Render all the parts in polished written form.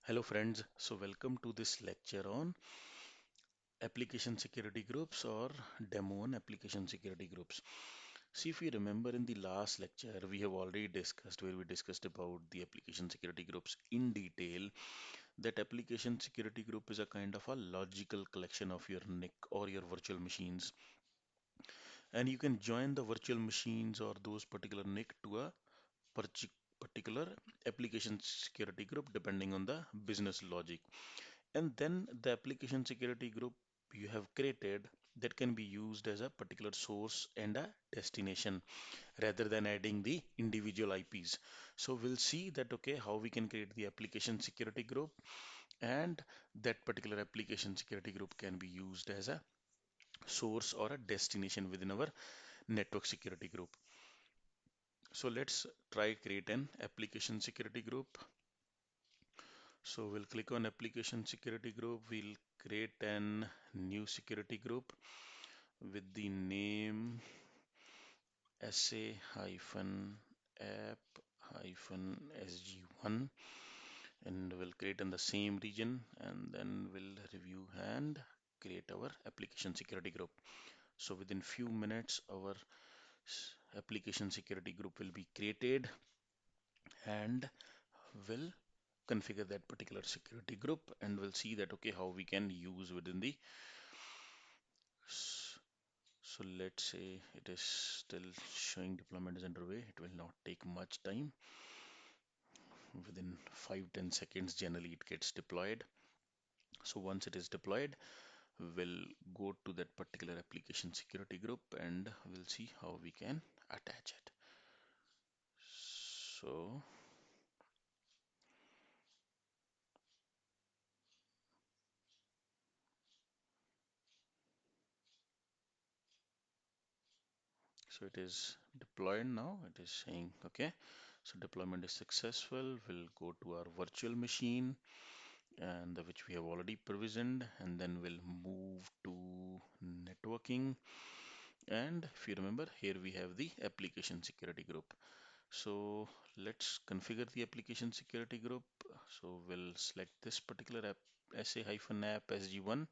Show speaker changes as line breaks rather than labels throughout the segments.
Hello friends, so welcome to this lecture on application security groups or demo on application security groups. See, if you remember in the last lecture, we have already discussed where we discussed about the application security groups in detail. That application security group is a kind of a logical collection of your NIC or your virtual machines, and you can join the virtual machines or those particular NIC to a particular application security group depending on the business logic. And then the application security group you have created that can be used as a particular source and a destination rather than adding the individual IPs. So we'll see that okay how we can create the application security group, and that particular application security group can be used as a source or a destination within our network security group. So let's try create an application security group. So we'll click on application security group. We'll create an new security group with the name SA-app-SG1, and we'll create in the same region, and then we'll review and create our application security group. So within few minutes our application security group will be created, and we'll configure that particular security group, and we'll see that okay how we can use within the so let's say it is still showing deployment is underway. It will not take much time. Within 5-10 seconds generally it gets deployed. So once it is deployed, we'll go to that particular application security group and we'll see how we can attach it. So so it is deployed now. It is saying okay, so deployment is successful. We'll go to our virtual machine and which we have already provisioned, and then we'll move to networking. And if you remember, here we have the application security group. So let's configure the application security group. So we'll select this particular app, SA-app SG1,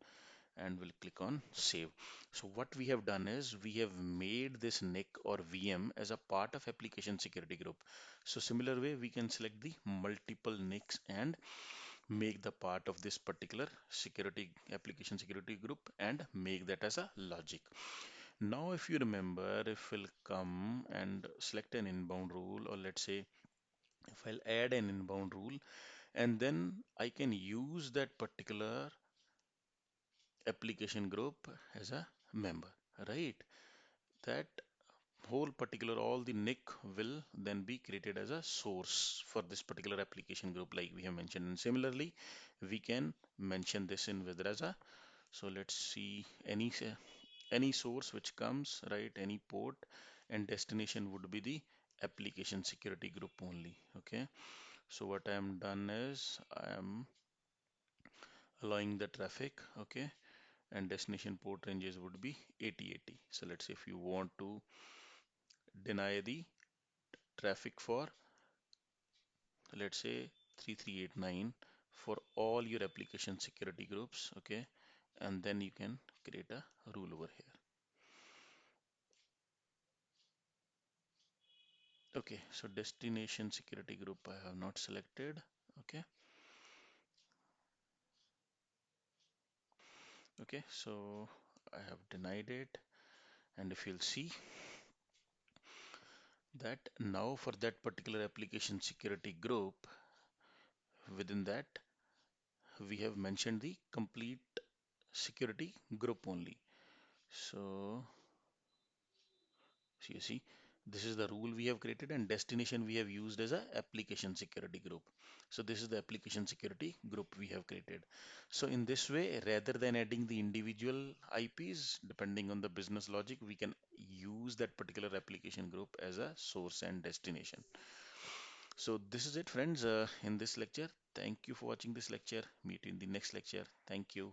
and we'll click on save. So what we have done is we have made this NIC or VM as a part of application security group. So similar way we can select the multiple NICs and make the part of this particular security application security group and make that as a logic. Now if you remember, if we'll come and select an inbound rule, or let's say if I'll add an inbound rule, and then I can use that particular application group as a member, right? That whole particular all the NIC will then be created as a source for this particular application group like we have mentioned, and similarly we can mention this in whether as a so let's see any source which comes, right, any port, and destination would be the application security group only. Okay, so what I am done is I am allowing the traffic, okay, and destination port ranges would be 8080. So let's say if you want to deny the traffic for let's say 3389 for all your application security groups, okay, and then you can create a rule over here. Okay, so destination security group I have not selected. Okay, okay, so I have denied it, and if you'll see that now for that particular application security group, within that we have mentioned the complete security group only. So you see, this is the rule we have created, and destination we have used as a application security group. So this is the application security group we have created. So in this way, rather than adding the individual IPs, depending on the business logic, we can use that particular application group as a source and destination. So this is it, friends, in this lecture. Thank you for watching this lecture. Meet you in the next lecture. Thank you.